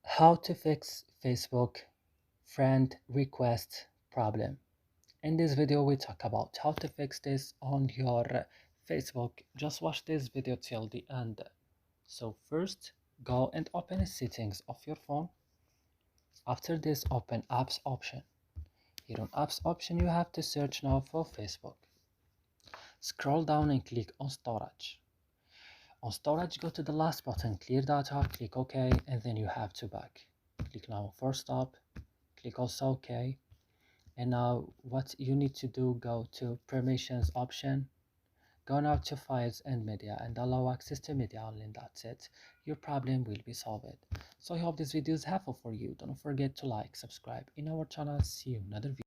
How to fix Facebook friend request problem. In this video we talk about how to fix this on your Facebook. Just watch this video till the end. So first, go and open the settings of your phone. After this, open apps option. Here on apps option you have to search now for Facebook. Scroll down and click on storage. On storage, go to the last button, clear data, click OK, and then you have to back. Click now for stop, click also OK. And now what you need to do, go to permissions option, go now to files and media and allow access to media only, and that's it. Your problem will be solved. So I hope this video is helpful for you. Don't forget to like, subscribe in our channel. See you in another video.